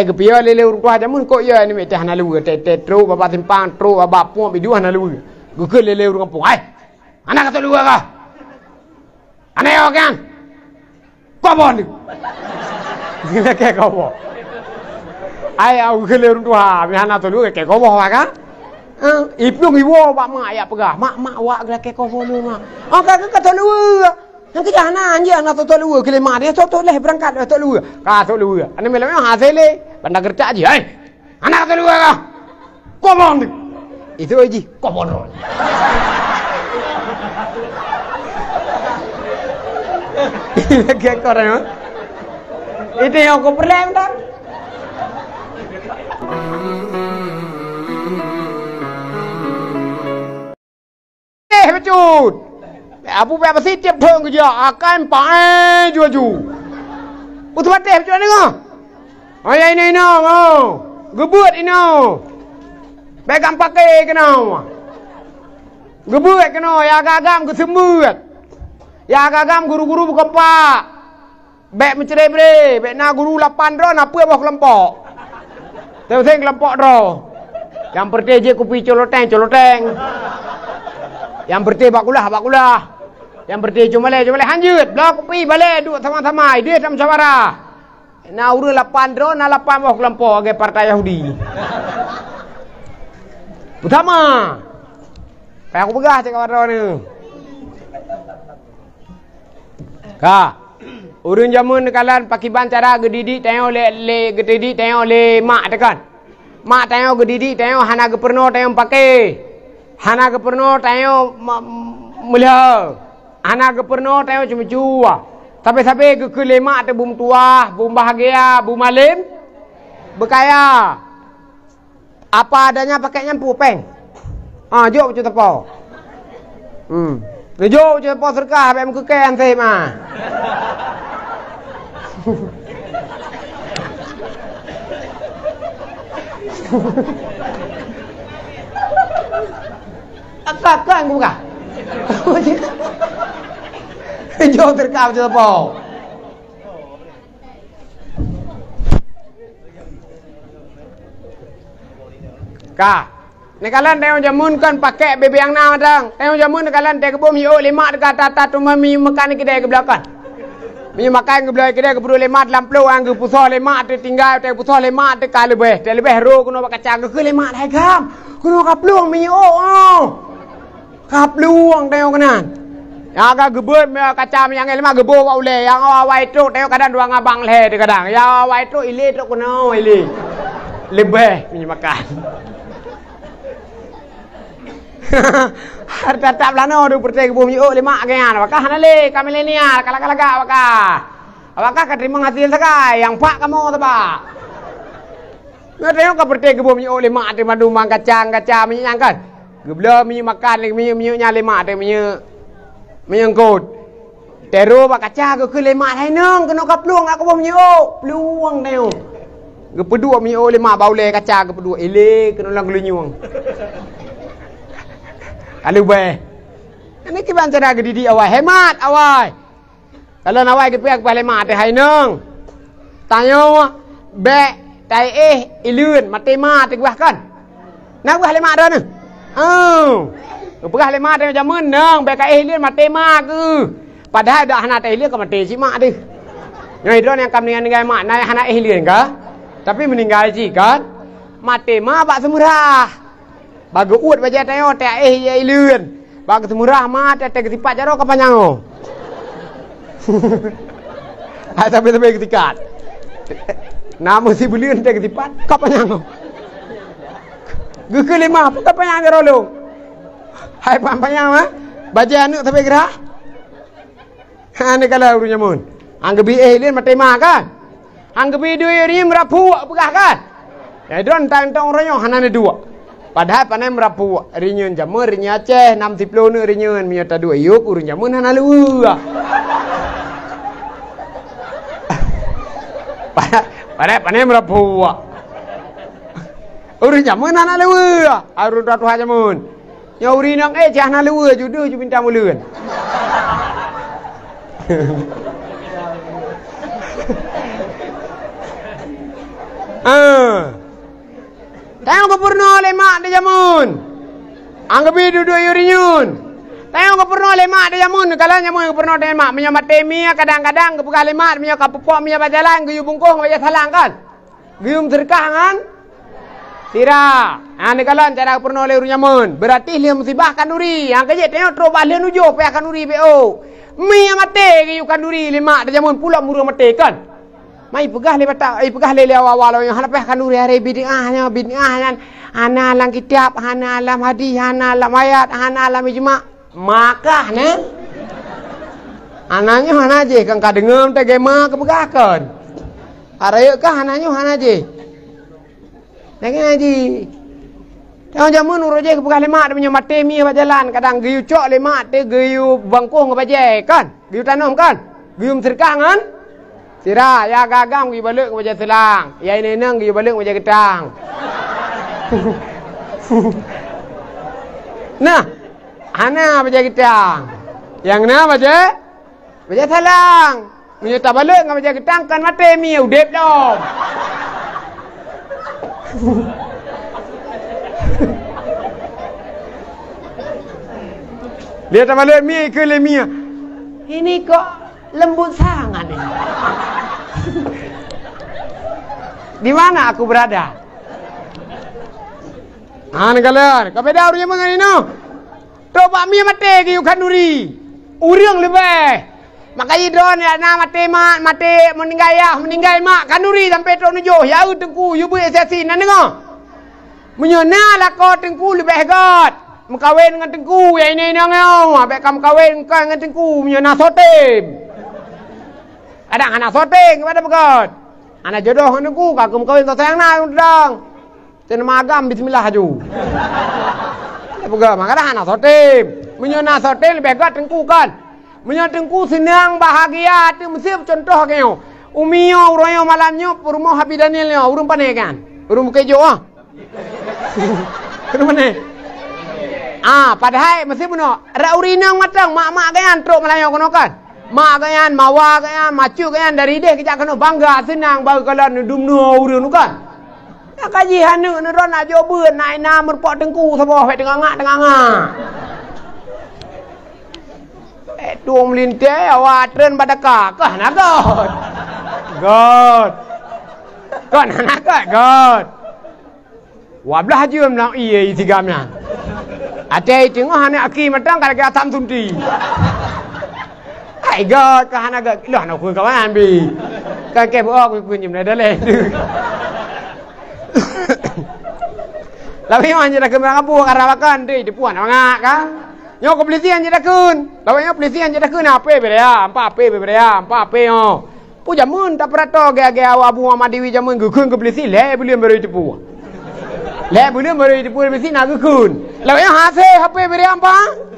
แต่กเปียเร็วๆตัวจะมึงก็เยอะนี่ไม่แต่หนาลูแต่ตรูบาติมปังตรูบาป้วงไปดูหนาลูกูขึ้นเร็วๆกับปุ๋ยอันนั้นก็ตัวลูกอะอันนี้เอากันก็บอลดินี่แกก็บอกไอ้เอาขึ้นเร็วตัวมีหนาตัวลูกแกก็บอกว่ากันอีพวกอีวัวบามาอย่าปะกะมาว่าแกก็บอกลูกมาอ๋อก็ตัวลูกyang kejana anjir anak tu lu ke lima dia tu leh berangkat tu lu ka tu lu ane mele hasil le benda kerja aja anak tu lu ka komon itu aja komon ke korang itu yang aku problem dah becut Abu Bakar Siddiq tiếp thượng cái gì akan pakai juju. Utuh teh macam mana ngah? Ayah ini ngah, gebut ini. Begam pakai kena. Gebut kena, ya gagam kesembut. Ya gagam guru-guru bukan pak. Bek mencerai bre, bek na guru 8 ro, na apa kelompok. Tengok kelompok ro. Yang pertama kopi coloteng. Yang pertama bakulah. Yang berarti cuma le hanjut blok kopi balik duduk sama-sama dia dalam musyawarah. Na urus 8 ro na 8 bawah kelompok ke partai Yahudi. Pertama. Kayak aku pegah cakap ro ni. Ka. Urun jamun kalan pakiban cara gedidik tengok le gedidik tengok le mak tekan. Mak tengok gedidik tengok hana geperno tengok pakai. Hana geperno tengok mulia. Anak keperno tengok cuma jua. Sampai ke lemak tu bum tua, bum bahagia, bum malim, berkaya. Apa adanya pakai nyampu peng. Jom macam tepo. Jom macam tepo serkah, bem kekan saya mah. Akak aku buka. Jom terkam macam apa? Kak, ni kalian tengok jamun kan pakai bebe yang nama dang. Tengok jamun kalian tengok kebun hiu lima dekat tata tu mami makan kedai ke belakang. Mi makan ke belakang kedai ke perlu lima dalam peluh ang ke pusau lima tu tinggal tengok pusau lima tu kali lebih ro kuno pakai cang ke lima dah kam. Kuno kapluang mi kapluang tengok kanan. Yang agak gebut kacam yang lima gebuk kau le yang awal itu tengok kadang dua ngabang le de kadang yang awal itu ile tu kuno ile lebih mi makan. Harta tak belano du pertai kebun yo lima kan apakah hanale kami milenial kalak-kalak apakah keterima hasil sakai yang pak kamu tu pak ngetengok ke pertai kebun yo lima tu madu mang kacang minyak kan gebla minyak makan minyaknya lima tu menyangkut teru pak kaca ke lima hai nang kena kapluang aku bom yo peluang tengok gepedua mi lima baule kaca gepedua ele kena lang lunyung kalau be ini kiban cara gedidik awal hemat awal kalau nawai ke pihak hemat hai nang tanya be tai ilun matema tegah kan nak buah hemat dah ni Perah lima dia macam menang, baik ilun matema ke. Padahal dah anak ilun ke mati si mak dia. Yang itu yang kami dengan mak naik anak ilun ke. Tapi meninggal si kan. Matema bak semurah. Bagi ut baca tengok tak ilun. Bagi semurah mak tak ketipat jaro ke panjang. Tapi ketikat. Nama si bulian tak ketipat ke panjang. Geke lima apa ke panjang jaro lu. Hai pampanya mah, baca anu tapi gerah. Ane kalau urunya mun, anggap ilin matema kan, anggap dua ini merapu apakah kan? Ya don tantang orangnya hanane dua. Padahal panai merapu rinyun jamur rinya Aceh 60 nu rinyun miota dua yuk urunya mun hanalu. Padahal panai merapu. Urunya mun hanalu. Arun ratu haja mun. Ya uri nang jangan lewa judu ju minta muleun. Tayong ko purno lemak de jamun. Anggapi duduk yurinyun. Tayong ko purno lemak de jamun. Kalau nyamun ko purno de mak menyo matemia kadang-kadang ke pegah lemak menyo kapupok menyo bajalan guyu bungkuh baja salang kan. Guyum terkah kan? Tira. Ani kalau cara purno le nyamun. Berarti dia musibah kanuri. Yang kejek tengok terobah le nujo pe kanuri BO. Mia mate guyu kanuri lemak de jamun pula murah mate kan. Mai pegah le batak, pegah le awal-awal yang hanapeh kanuri hari bid'ahnya ana alam kitab, ana alam hadis, ana alam ayat, ana alam ijma. Maka ne ananya hana je kang kadengem te gema kepegahkeun. Areu kah ananya hana je. Nangin aji. Tang jamun uroje kepegah lemak de menyo mate mi bajalan kadang giyu cok lemak te giyu bangkuh ngabaje kan. Giyu tanom kan. Giyu serkah kan. Sira ya gagam gi balik baca selang. Ya ini neng gi balik baca gedang. Nah, ana baca gedang. Yang na baca selang. Menyata balik ngam baca gedang kan mate mi udep dom. Lihat balik mi ke le mi. Ini kok lembut sangat ini. Di mana aku berada? Kalian, kabeda urunya mengenai no. Coba mi mate ke kanuri. Urang lebih. Makanya don ya na mate meninggal mak kanuri sampai tok nujo. Ya tengku yu bu sesi nan dengar. Menyona lah kau tengku lebih hebat. Mengkawin dengan tengku ya ini nangau. Abek kamu kawin dengan tengku menyona sotem. Kadang anak soteng kepada pegot. Anak jodoh dengan aku. Kakak kawin kau sayang nak udang. Tena magam bismillah aju. Pegot. Makanya anak soteng. Menyona soteng lebih hebat tengku kan. Menyona tengku senang bahagia. Itu mesti contoh kau. Umio uroyo malamnya. Urmo Habi Danielnya. Urum panai kan. Urum kejo ah. Urum panai. Padahal mesti benar. Raurinang matang. Mak-mak kan. Truk Melayu kono kan. Mak kayan, mawa kayan, macu kayan dari deh kita kena bangga senang bagi kalau dum nu urun kan. Ya kaji hanu nu ron ajo beun naik na merpok tengku sabo hek tengah ngak. Tuang melinte awak tren badaka kah nak god. God. Kan nak god. Wablah jum nak iye tigamna. Ate tengah hane aki matang kalau kita sam sunti. Hai god kahana god lah nak kuy kawan bi. Kan ke buat kuy nyum dah le. Lawi man jeda kemerang apu karawakan deui di puan ngak ka. Nyo ko polisi jeda keun. Lawi nyo polisi jeda keun ape be ya, ampa ape be ya, ampa ape yo. Pu jamun tak perato ge abu Madiwi jamun gekeun ke polisi le belum beri tipu. Le belum beri tipu polisi nak gekeun. Lawi hase HP be ampa.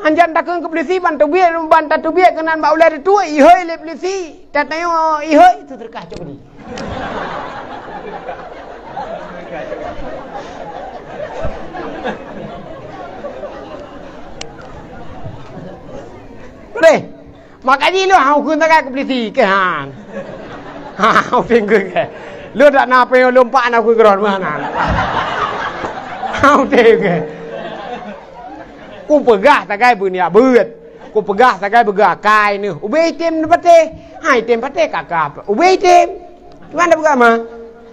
Anjan takkan ke polisi bantu biar kenan bau lari tua ihoi le polisi tatanya ihoi itu terkacau ni. Boleh, makanya lu aku tak ke polisi ke hang. Aku pinggul ke. Lu tak nak payah lompat aku keron mana. Aku ke. Ku pegah takai bunia beut. Ku pegah takai begah kai ni. Ubei tem pate. Hai tem pate kakap. Ubei tem. Mana begah mah?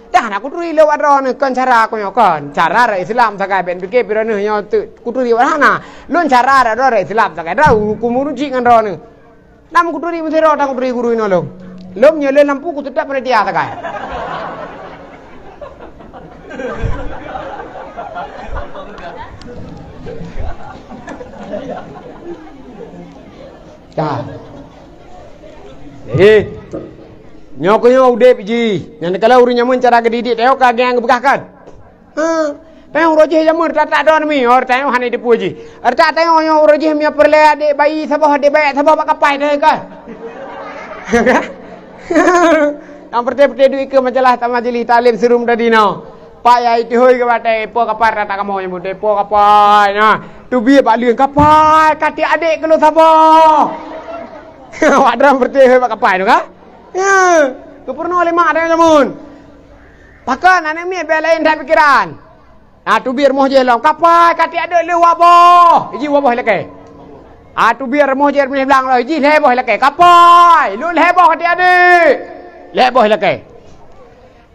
Dah nak ku turi lewat ron kan cara aku nyokon. Cara Islam takai ben pikir pira ni nyo ku turi lewat hana. Lon cara ron Islam takai dah ku muruji ngan ron ni. Nam ku turi mesti ron ku turi guru ino lo. Lom nyele lampu ku tetap pada dia takai. Cah. Nyoknya udah piji. Yang kalau urunya mencara gedidik, teo kagak yang bekahkan. Teo roje jamur tak don mi, or teo hane dipuji. Arta teo nyo roje mi perle adik bayi sabah adik bayi sabah pak kapai deh kan. Yang perte duit ke majalah tamajili talim serum tadi no. Pak ya itu hoi ke batai po kapai rata kamu yang muda po kapai nah. Tu biar pak liang kapai kati adik kalau sabah. Wak dram perte hoi pak kapai tu kan? Ya, tu pernah oleh mak ada namun. Pakan anak mi be lain dah pikiran. Tu biar moh je long. Kapai kati ada le wabah. Iji wabah leke. Tu biar moh je ni belang lah. Iji leboh leke. Kapai. Lu leboh kati ada. Leboh leke.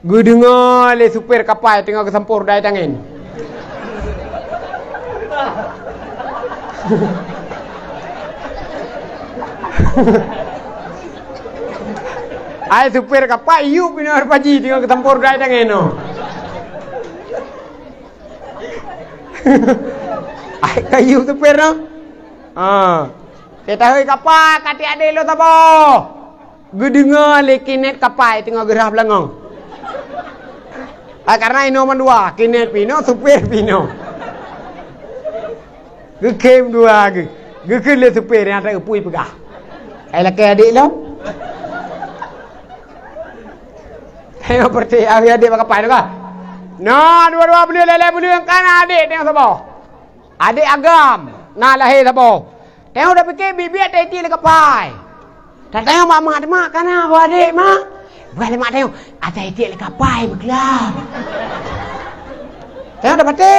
Gue dengar le supir kapai tengah kesempur dai tangin. Ai supir kapai yu pina paji tengah kesempur dai tangin no. Ai kayu supir no. Kita hoi kapai kati ade lo tabo. Gue dengar le kinet kapai tengah gerah belangong. Karena ino mandua kinet pino supir pino. Gue kem dua gue kele supir yang ada upui pegah. Ai laki adik lo. Tengok percaya adik kapai tu kah? Nah, dua-dua beli lele beli yang kan adik tengok sabo. Adik agam, nah lahir sabo. Tengok dah fikir bibir teti le kapai. Tak tengok mak ada mak kan aku adik mak. Bukan mak tengok, ada teti le kapai berkelam. Tengok dah pati.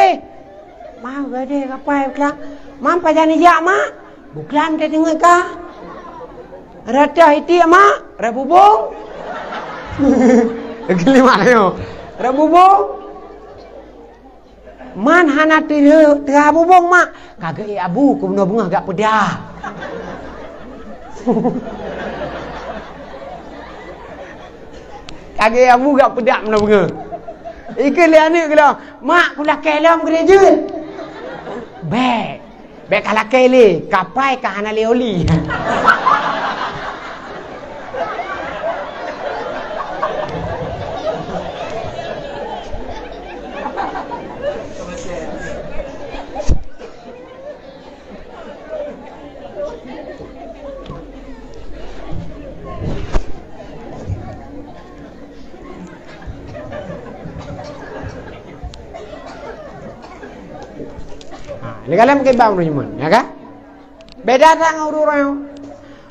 Mak adik kapai berkelam. Mak pajan ijak mak. Berkelam dia tengok kah? Rata hiti mak, rabubung. Kelima tengok. Rabubung. Man hana terabubung mak. Kagak abu ku bunga agak pedah. Kagak abu gak pedah bunga. Ikan le anak kalau mak pula kelam gereja. Baik kalau kele kapai ka hana leoli. Ni kalam ke bang rujuman, ya kan? Beda tak ngurus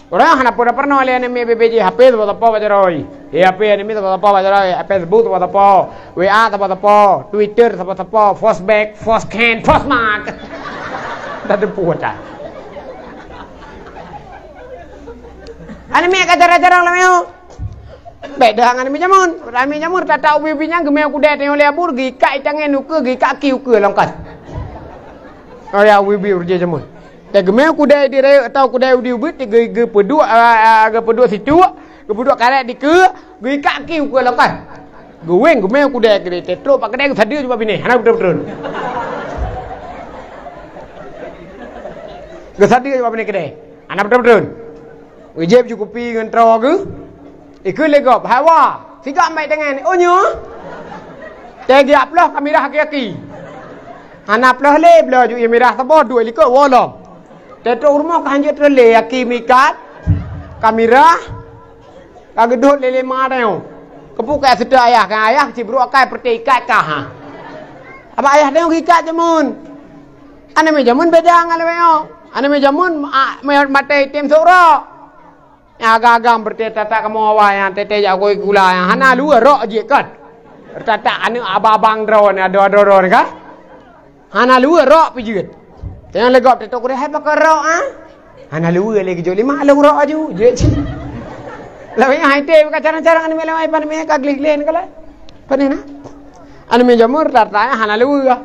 orang hana pernah lihat ni BBJ HP tu apa baca roi, HP ni tu apa baca roi, Facebook tu apa, WA tu apa, Twitter tu apa, Fastback, Fastscan, Fastmark, dah terpuat dah. Ani mi ajar-ajar lah meo. Beda dengan mi jamun tak tahu bibinya gemeu kuda tengok lebur gika itangen uke gika ki uke langkas. Oh ya, wibi urje jamun. Te gemeu kuda di re atau kuda di ubit ge pedua situ, ge pedua karet di ke, ge kaki uke langkan. Ge weng gemeu kuda ge tetro pak kedai sadia cuba bini. Hana betul-betul. Ge sadia cuba bini kedai. Hana betul-betul. Ujeb cukupi ngan tro ge. Iku legop hawa. Siga mai dengan onyo. Te ge aplah kamera haki-haki. Anak pelah le belah ju merah sabo dua likut wolom. Tetro rumah kanjut terle aki mikat kamera kagedut lele mareo. Kepukai sedar ayah kan ayah cibru akai perti ikat kah. Apa ayah tengok ikat jamun. Ane me jamun beda ngan leo. Ane me jamun mate tim soro. Agak-agak berteta kamu awak tete jago gula yang hana lu rok je kat. Tata ane abang drone ada kan. Hana luar rok pijut. Jangan legap tetok kuda hai pakai rok ah. Hana luar lagi jo lima lu rok aju. Je. Lawan hai te pakai cara-cara ane melawai pan me ka glik-glen kala. Panena. Ane me jamur tata hana luar.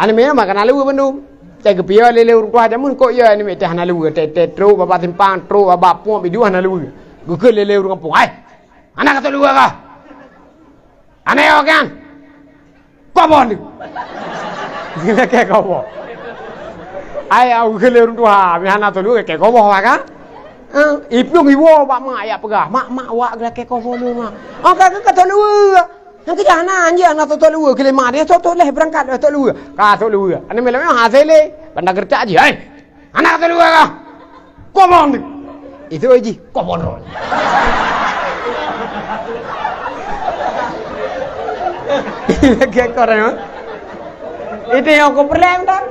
Ane me makan luar bandung. Cai kepia lele urang tua jamun kok ya ane me te hana luar te tro bapa timpang tro bapa puang bidu hana luar. Gukul lele urang kampung. Hai. Anak kata luar ka. Ane yo kan. Kobon ni. Gila kayak kobo. Ayah gila orang tua, mihana tu lu kayak kobo kan? Ipung ibu bak mak ayah pegah. Mak awak gila kayak kobo lu mak. Oh kakak kata lu. Yang kejana anje anak tu lu gila mak dia tu leh berangkat tu lu. Ka tu lu. Ane melamnya hasil le. Benda kerja aja. Hai. Anak tu lu ka. Kobo ni. Itu aja kobo ni. Kayak korang. Itu yang aku perlem tak?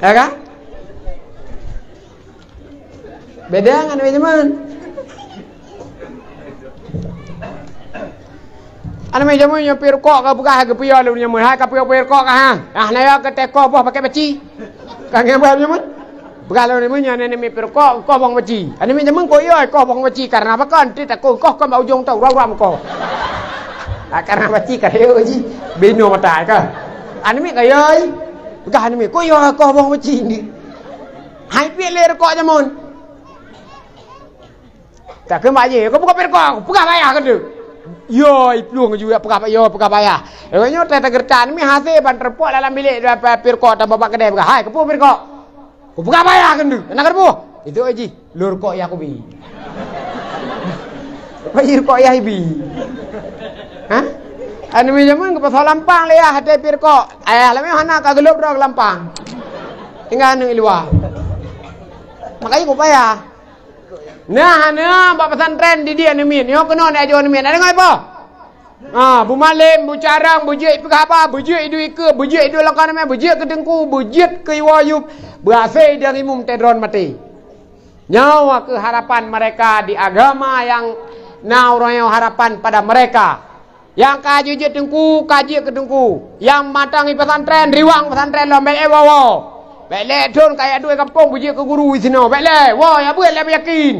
Ya kan? Beda kan teman-teman? Ana mai jamu nya pir kok ka buka ke piyo lu nya mun ha ka piyo pir kok ka ha. Ah na ya ke teko boh pakai beci. Ka ngem ba jamu? Buka lu ni nya ne mi pir kok bong beci. Ana mi jamu ko yo ko bong beci karena apa kan ti tak ko kan ba ujung tau ram ko. Karena beci ka yo ji. Bino mata ka. Ana mi ka yo. Buka ana mi ko yo ko bong beci ni. Hai pi le kok jamun. Tak ke mak je ko buka pir kok, buka bayar ka tu. Yo, ipluang juga pegah bayar. Lepas teh gercan mi hasil ban terpok dalam bilik pir kok tambah bak kedai pegah. Hai, kepu pir kok. Ku pegah bayar kan tu. Nak kepu. Itu aji, lur kok ya aku bi. Pir kok ya bi. Hah? Anu mi jaman ke pasal Lampang le ya hate pir kok. Lami hana ka gelup dok Lampang. Tinggal anu luar. Makanya ku bayar. Nah, bak pesantren di dia ni min. Yo kena nak ajar ni min. Ada ngoi apa? Bu malim, bu carang, bu jik pegah apa? Bu jik idu ike, bu jik idu langkah nama, bu jik ke dengku, bu jik ke iwayub. Berasai dari mum tedron mati. Nyawa keharapan mereka di agama yang nauranya harapan pada mereka. Yang kaji jik dengku, kaji ke dengku. Yang matangi pesantren, riwang pesantren lo mek wawo. Baiklah don kayak dua kampung bujuk ke guru di sini. Baiklah, wah ya buat lebih yakin.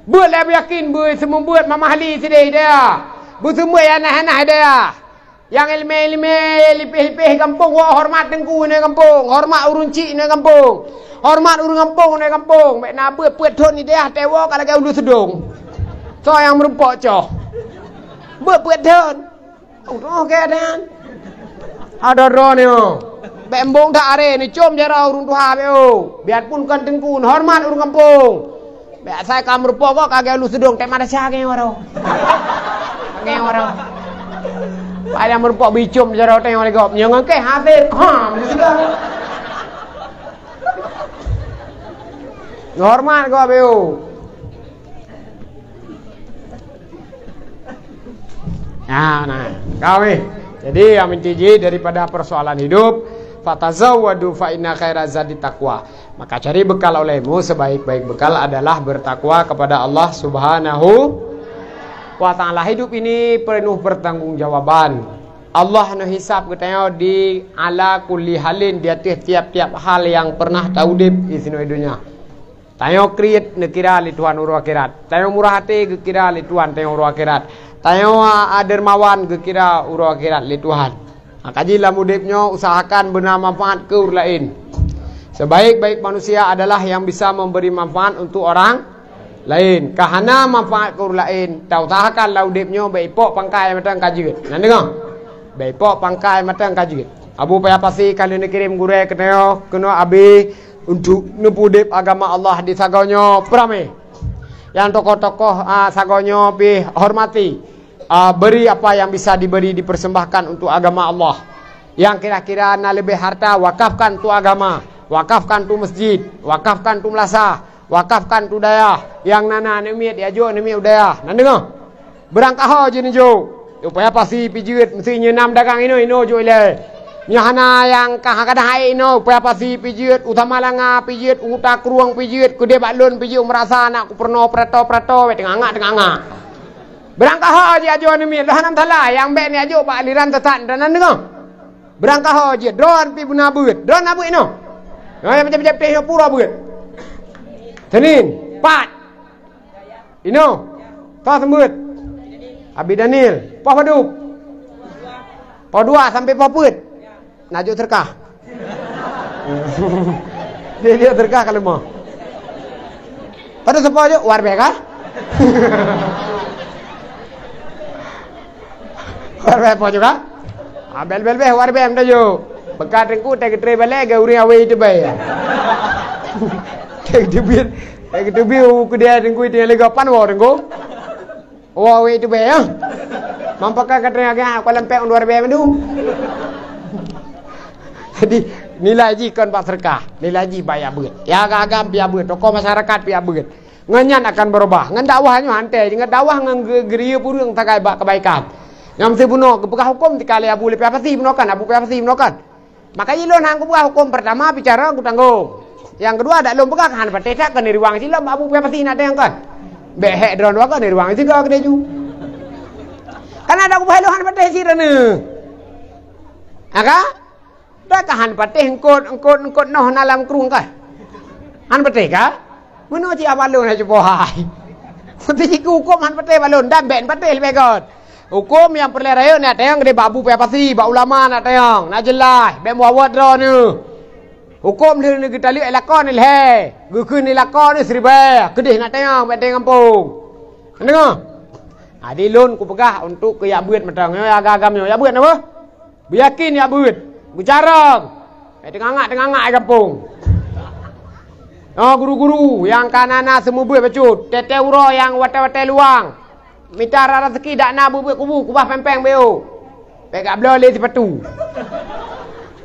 Buat lebih yakin buat semua buat mama ahli sedih dia. Buat semua yang anak-anak dia. Yang ilmu lipih-lipih kampung wah hormat dengku ni kampung, hormat urun cik ni kampung. Hormat urun kampung ni kampung. Baik nak buat don ni dia tewa kalau kau ulu sedung. So yang merupok coh. Buat don. Oh keadaan. Ada ron ni. Bembong tak are ni com jara urun tuha beo. Biarpun kan tengkun hormat urun kampung. Be saya kamar pokok kagak lu sedong tek mana sia ge waro. Ge waro. Pada merpok bicum jara teng oleh gop. Nyong ke hasil kham sudah. Hormat gua beo. Nah, kau ni. Jadi yang menciji daripada persoalan hidup, fatazawwadu fa inna khairaz zadi taqwa. Maka cari bekal olehmu, sebaik-baik bekal adalah bertakwa kepada Allah Subhanahu wa taala. Hidup ini penuh pertanggungjawaban. Allah nu hisab katanya di ala kulli halin, di atas tiap-tiap hal yang pernah taudib di sini dunia. Tayo create nekira li Tuhan uru akhirat. Tayo murah hati gekira li Tuhan tayo uru akhirat. Tayo dermawan gekira uru akhirat li Tuhan. Kajilah mudipnya, usahakan benar manfaat ke orang lain. Sebaik-baik manusia adalah yang bisa memberi manfaat untuk orang lain. Kahana manfaat ke orang lain, tahu usahakan laudipnya baik pok pangkai matang kajit. Nanti dengar? Baik pok pangkai matang kajit. Abu payah pasti kali ni kirim gure kena abi untuk nepudip agama Allah di sagonyo perame. Yang tokoh-tokoh sagonyo pi hormati. Beri apa yang bisa diberi, dipersembahkan untuk agama Allah. Yang kira-kira nak lebih harta, wakafkan tu agama, wakafkan tu masjid, wakafkan tu melasah, wakafkan tu daya. Yang nana nemiat diajo nemiat udaya. Nanti dengar? Berangkah ho je ni jo. Upaya pasti pijit mesti nyenam dagang ino jo ile. Nyahana yang kahakadahai ino upaya pasti pijit utama langa pijit uta kruang pijit kude balun pijit merasa anak ku perno prato tenganga. Berangkah haji ajo ni mi dahanam thala yang bek ni ajo pak aliran tetan dan dengar. Berangkah haji drone pi buna beut. Drone abu ino. Yang macam-macam teh pura beut. Senin, pat. Ino. Kau sembut. Abi Daniel, Pak Paduk. Pak 2 sampai Pak Put. Najuk terkah. Dia terkah kalau mau. Pada siapa aja war beka? War apa juga? Bel war bem dah jo. Bekat rengku tak ketre balik ke uri awe itu bay. Tak ketubir ku dia rengku itu lagi kapan war rengku? Awe itu bay ya. Mampakah ketre agak aku lempek war bem tu. Jadi nilai ji kan pak serkah, nilai ji bayar beut. Ya agak-agak biar beut, tokoh masyarakat biar beut. Nganyan akan berubah. Ngan dakwahnya hantai, dengan dakwah ngan geria purung takai kebaikan. Ngam si buno kepekah hukum tikali abu lepe apa sih bunokan, abu apa sih bunokan. Makanya lon hang ku hukum pertama bicara aku tanggung. Yang kedua ada lom pegang han pateh tak kan di ruang silam abu pe pasti nak yang kan. Behek dron wa kan di ruang itu ke ju. Kan ada ku bahalo han pateh sirane. Aka? Dak han pateh engkot noh nalam krung kan. Han pateh ka? Meno ci abalon ha cepo hai. Kunti ku hukum han pateh balon dan ben pateh lebih god. Hukum yang perlu raya nak tayang gede babu pe pasti, ba ulama nak tayang, nak jelas, be muawad ro ni. Hukum ni kita lihat lakon ni he. Gukun ni lakon ni seriba, gede nak tayang be tayang kampung. Dengar? Adi lon ku pegah untuk ke ya buat matang, ya agam ya buat apa? Biyakin ya buat. Bicara. Tengah-tengah kampung. Oh guru-guru yang kanana semua buat bacut, tete uro yang wate-wate luang. Minta rezeki dak nak buat kubu kubah pempeng beo. Pegak blole sepatu.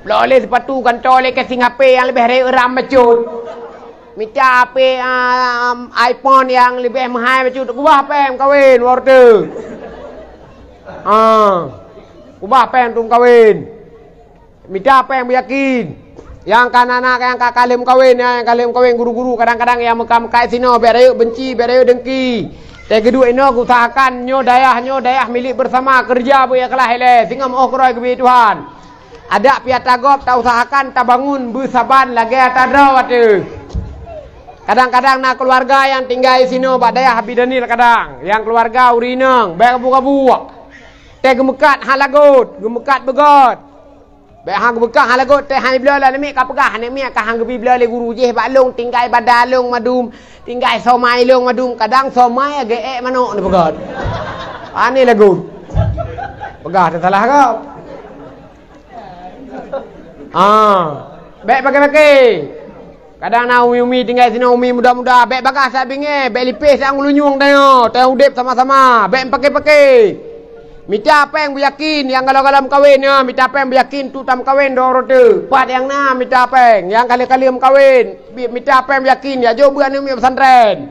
Blole sepatu kantole ke Singapura yang lebih ram becut. Minta HP iPhone yang lebih mahal becut kubah pem kawin order. Kubah pem tum kawin. Minta apa yang yakin. Yang kanana yang kalim kawin yang kalim kawin guru-guru kadang-kadang yang mekam-mekai sino berayu benci berayu dengki. Yang kedua ini aku usahakan nyo dayah milik bersama kerja bu ya kelah hele tinggal mau keroi ke Tuhan. Ada pihak tagop tak usahakan tak bangun bersaban lagi tak ada waktu. Kadang-kadang nak keluarga yang tinggal di sini bak dayah bidanil kadang yang keluarga urinang baik kabu-kabu. Teh gemekat halagut, gemekat begot. Baik hang gemekat halagut teh hang bila lah ni ka pegah ni ka hang gebi bila le guru je bak long tinggal badalong madum. Tinggal somai long madum kadang somai geek manok ni pegat. Ani lagu. Pegah tak salah kau. Baik pakai-pakai. Kadang nak umi tinggal sini umi muda-muda. Baik bagah saya binge, baik lipis sang lunyung tengok. Tengok udip sama-sama. Baik pakai-pakai. Minta apa yang beryakin yang kalau-kalau kawin ya, minta apa yang beryakin tu tam kawin dong rote. Pat yang na minta apa yang kali-kali kawin, minta apa yang beryakin ya jo buan ni pesantren.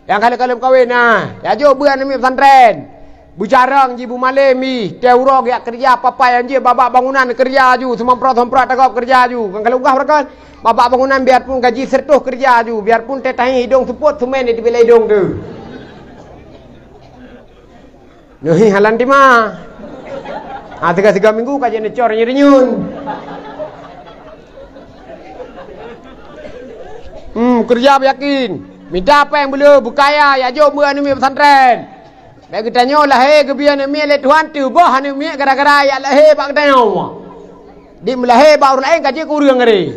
Yang kali-kali kawin nah, ya jo buan ni pesantren. Bucarang jibu malemi, teuro ya kerja apa-apa yang je babak bangunan kerja ju, semprot-semprot takop kerja ju. Kan kalau ugah mereka babak bangunan biarpun gaji sertuh kerja ju, biarpun tetahi hidung seput semen di bila hidung tu. Nuhi halan di mah. 3 minggu kajian necor nyerinyun. Kerja yakin. Minta apa yang boleh bukaya ya jo buan ni pesantren. Bagi tanya lah kebian ni le Tuhan tu bah ni gara-gara ya lah bak tanya. Di melahe baur lain kaji kurang ngeri.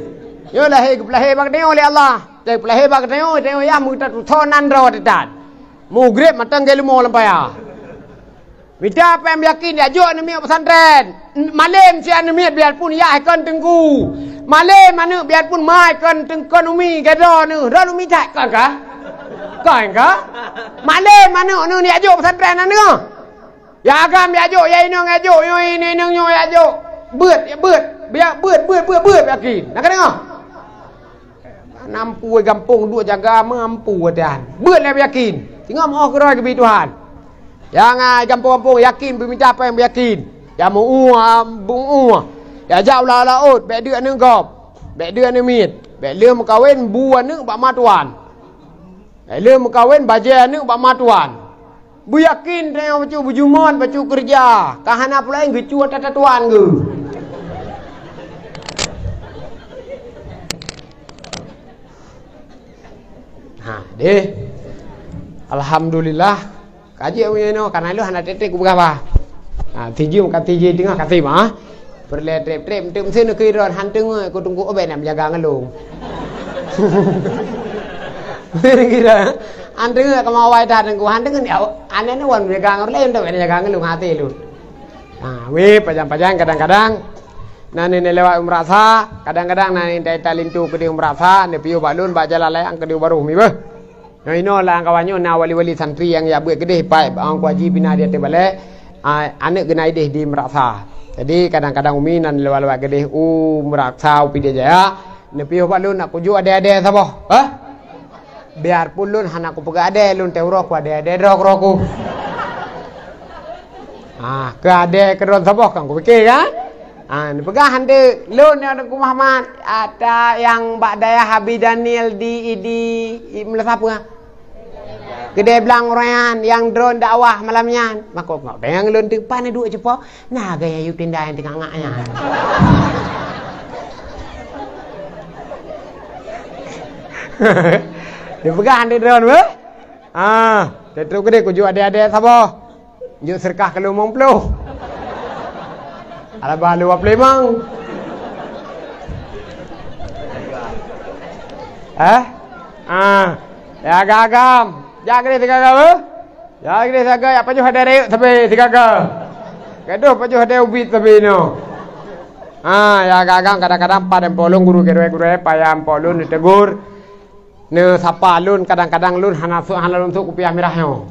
Yo lah melahe bak tanya oleh Allah. Tapi melahe bak tanya ya mu ta thonan ro tetat. Mu grep matang gelu mo lampaya. Minta apa yang yakin dia jo ni pesantren. Malam si anu biarpun ya kan tenggu. Malam mana biarpun mai kan tengkon umi gado ni. Ro umi tak kan ka? Kan ka? Malam mana nu ni ajo pesantren anu. Ya agam ya ajo ya ino ngajo yo ini nang yo ya ajo. Beut biar beut yakin. Nak dengar? Nampu gampung dua jaga mampu dan. Beut lah yakin. Tinggal mau keroi ke Tuhan. Yang kampung-kampung yakin berminta apa yang yakin. Ya mu ya jauh lah laut, bek dia ni gop. Bek dia ni mit. Bek dia mekawin buan ni bak matuan. Bek dia mekawin baje ni bak matuan. Bu yakin tengok bacu berjumat, bacu kerja. Kahana pula yang gecu tata tuan ke. Deh. Alhamdulillah. Kaji punya no karena lu hendak tetek ku berapa? Tiji makan tiji tengah kasih mah. Perle trep tem sini kira hantung aku tunggu obat nak jaga ngelung. Kira hantung aku mau wai dah tunggu hantung ni aneh ni wan jaga ngelung tu jaga ngelung hati lu. We pajang kadang-kadang nani ni lewat umrasa, kadang-kadang nani talintu ke di umrasa, ni piu balun bajalah lai ang ke di baru mi bah. Nah ino lah kawannya na wali-wali santri yang ya buat gede pai ang kuaji bina dia te balik anak genai deh di Meraksa. Jadi kadang-kadang umi nan lewat-lewat gede Meraksa upi dia jaya nepi obat lun nak kuju ada-ada sapa? Biarpun lun hanak ku pega ada lun te urok ada-ada rok-roku. Ke ada keron sapa kang ku pikir kan? Pegang hande lun yang aku Muhammad ada yang Mbak Daya Habib Daniel di melasa apa? Kedai belang orang yang drone dakwah malamnya. Maka kau yang lun depan ni duk cepo. Nah gaya you tindak yang tengah ngaknya. Dia pegang hande drone be. Tetu kedai ku jual adik-adik siapa? Juk serkah ke lumang peluh. Ala balu apa lemang? Ya agam. Jaga dia tiga ke? Jaga dia tiga. Apa juh ada reyuk tapi tiga ke? Keduh apa juh ada ubit tapi no. Ya agam kadang-kadang pada polong guru kedua payam polun ditegur. Ne sapa lun kadang-kadang lun hanalun untuk kopiah mirahnya.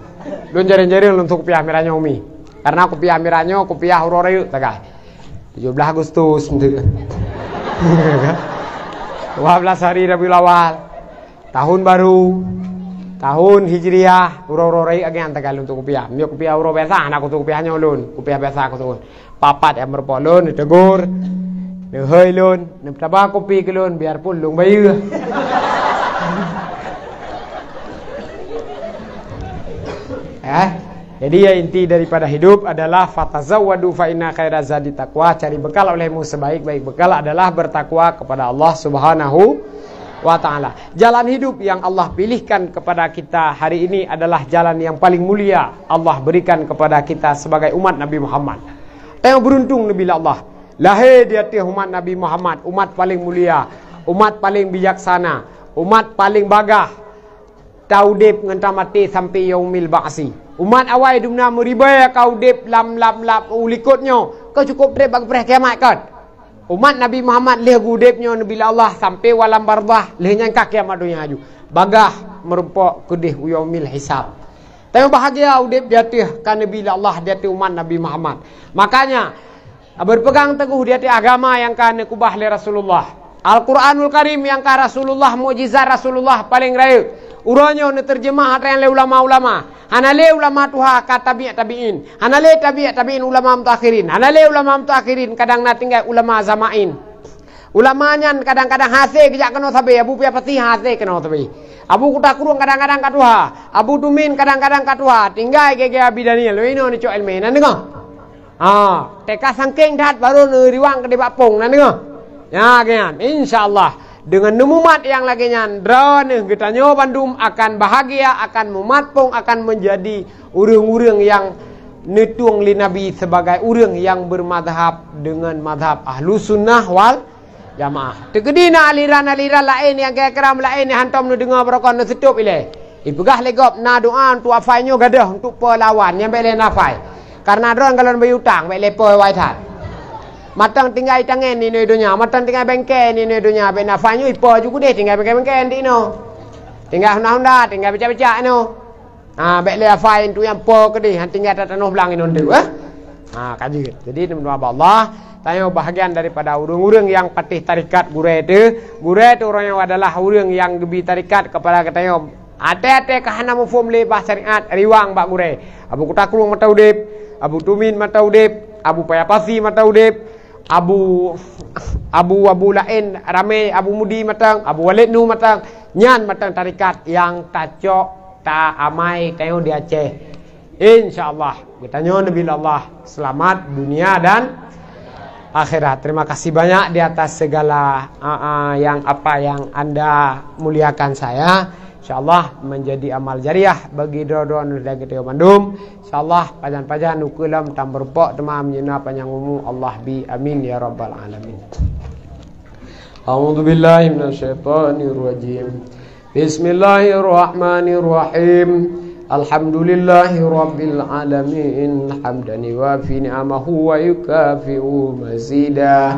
Lun jari-jari untuk kopiah mirahnya umi. Karena kopiah mirahnya kopiah uroreyuk tagai. 17 Agustus 12 hari Rabiul Awal tahun baru tahun Hijriah uro-uro agi antagal untuk kopiah mio kopiah uro biasa anak untuk kopiahnya ulun kopiah biasa aku tuh papat yang berpolun ditegur heuy lun tabah kopi ke lun biarpun lung bayu Jadi ya inti daripada hidup adalah fatazawwadu fa inna khairaz zadi taqwa. Cari bekal olehmu sebaik-baik bekal adalah bertakwa kepada Allah Subhanahu wa taala. Jalan hidup yang Allah pilihkan kepada kita hari ini adalah jalan yang paling mulia Allah berikan kepada kita sebagai umat Nabi Muhammad. Yang beruntung Nabi Allah. Lahir di hati umat Nabi Muhammad, umat paling mulia, umat paling bijaksana, umat paling bagah. Taudip ngentamati sampai yaumil ba'si. Umat awal dunia meribaya kau dip lam ulikutnya. Kau cukup dip bagi kiamat kan? Umat Nabi Muhammad leh gudipnya Nabi Allah sampai walam bardah lehnya kiamat dunia aju. Bagah merupak kedih yaumil hisab. Tapi bahagia udip diatih kan Nabi Allah diatih umat Nabi Muhammad. Makanya berpegang teguh diatih agama yang kan kubah oleh Rasulullah. Al-Quranul Karim yang kan Rasulullah mukjizat Rasulullah paling raya. Uranya ni terjemah hatan le ulama-ulama. Hanale ulama tuha ka tabi'in. Hanale tabi'in ulama mutakhirin. Hanale ulama mutakhirin kadang na tinggal ulama zamain. Ulamanya kadang-kadang hasil kejak kena sabe. Abu pia pasti hasil kena sabe. Abu kutakurung kadang-kadang katuha. Abu Dumin kadang-kadang katuha. Tinggal gege Abi Daniel. Ini ni cok ilmu. Nanti kau. Teka sangking dat baru riwang ke debak pong. Nanti kau. Ya kan. InsyaAllah. Dengan nemumat yang lagi nyandra nih kita Bandung akan bahagia, akan mematpung, akan menjadi urang-urang yang netung li Nabi sebagai urang yang bermadhab dengan madhab ahlu sunnah wal jamaah. Tegedina aliran-aliran lain yang kira-kira lain yang hantam nu dengar berokon nu setup ile. Ibegah legop na doa untuk afainyo gadah untuk pelawan yang bele nafai. Karena dron kalau berutang bele pe waitat. Matang tinggal tangan ni dunia, matang tinggal bengkel ni dunia. Bena fanyu ipo juga deh tinggal bengkel di no. Tinggal honda, tinggal becak-becak no. Baik le afain tu yang po ke deh, tinggal tatanah belang ini tu. Kaji. Jadi teman-teman Allah, tanya bahagian daripada urang-urang yang patih tarikat gure itu. Gure itu orang yang adalah urang yang gebi tarikat kepada katanya. Ate-ate kahana mufum le bah syariat riwang bak gure. Abu Kutakulung mata udip, Abu Tumin mata udip, Abu Payapasi mata udip. Abu lain ramai Abu Mudi matang Abu Walid Nu matang nyan matang tarikat yang tacok ta amai tayo di Aceh insyaallah kita nyon Nabi Allah selamat dunia dan akhirat. Terima kasih banyak di atas segala yang Anda muliakan saya. InsyaAllah menjadi amal jariah bagi doa-doa dan kita Bandung. InsyaAllah pajan-pajan nukulam tam berpok temam nyena panjang umum Allah bi amin ya rabbal alamin. A'udzu billahi minasyaitonir rajim. Bismillahirrahmanirrahim. Alhamdulillahi rabbil alamin. Hamdan yuwafi ni'amahu wa yukafi'u mazidah.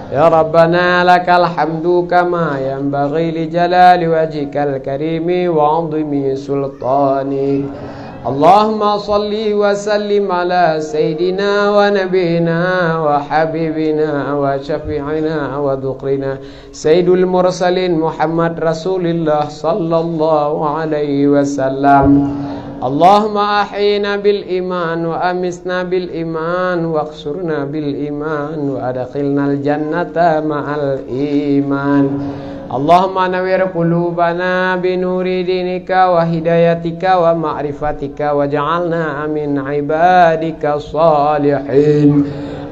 Ya Rabbana lakal hamdu kama yanbaghi li jalali wajhikal karimi wa 'azimi sultanik. Allahumma salli wa sallim ala sayyidina wa nabiyina wa habibina wa syafi'ina wa dhukrina sayyidul mursalin Muhammad Rasulullah sallallahu alaihi wasallam. اللهم أحينا بالإيمان وأمسنا بالإيمان واقصرنا بالإيمان وأدخلنا الجنة مع الإيمان. اللهم نوّر قلوبنا بنور دينك وهدايتك ومعرفتك واجعلنا من عبادك الصالحين.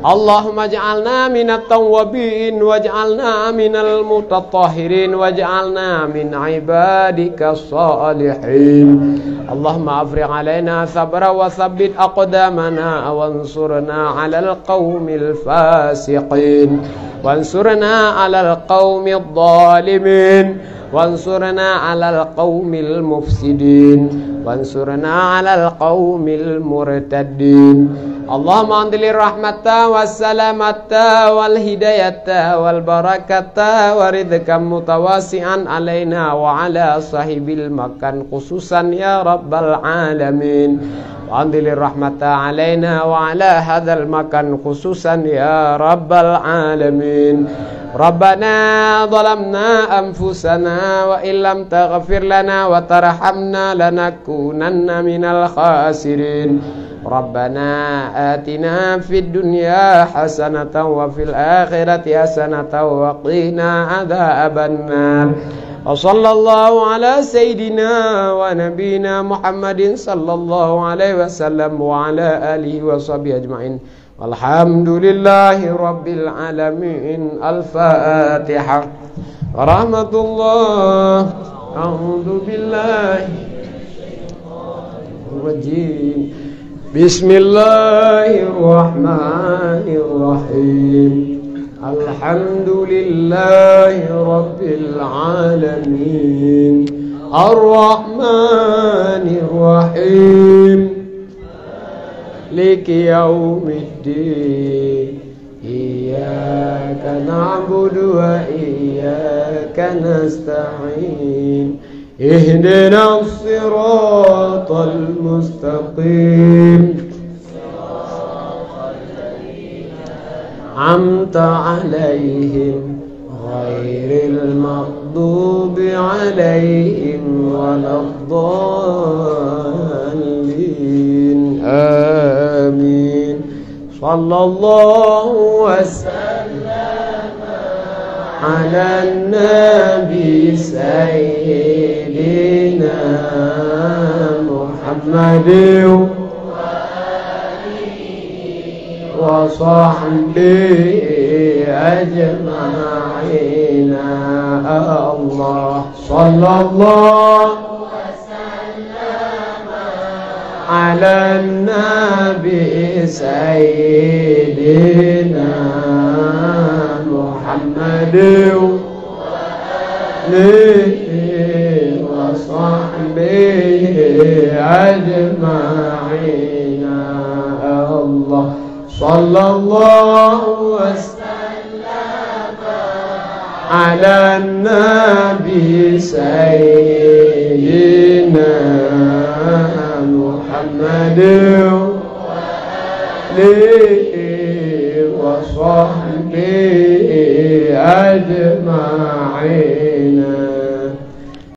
اللهم اجعلنا من التوابين واجعلنا من المتطهرين واجعلنا من عبادك الصالحين. اللهم افرغ علينا صبرا وثبت أقدامنا وانصرنا على القوم الفاسقين وانصرنا على القوم الظالمين وانصرنا على القوم المفسدين وانصرنا على القوم المرتدين. اللهم انزل الرحمة والسلامة والهداية والبركة ورزقا متواسعا علينا وعلى صاحب المكان خصوصا يا رب العالمين. وانزل الرحمة علينا وعلى هذا المكان خصوصا يا رب العالمين. ربنا ظلمنا أنفسنا وإن لم تغفر لنا وترحمنا لنكونن من الخاسرين. ربنا آتنا في الدنيا حسنة وفي الآخرة حسنة وقنا عذاب النار. وصلى الله على سيدنا ونبينا محمد صلى الله عليه وسلم وعلى آله وصحبه أجمعين. والحمد لله رب العالمين. الفاتحة. ورحمة الله. أعوذ بالله الرجيم. بسم الله الرحمن الرحيم. الحمد لله رب العالمين. الرحمن الرحيم. مالك يوم الدين. إياك نعبد وإياك نستعين. اهدنا الصراط المستقيم. أنعمت عليهم غير المغضوب عليهم ولا الضالين. آمين. صلى الله وسلم على النبي سيدنا محمد وصحبه أجمعين. الله صلى الله وسلم على النبي سيدنا محمد وصحبه أجمعين. الله صلى الله وسلم على النبي سيدنا محمد وصحبه أجمعين.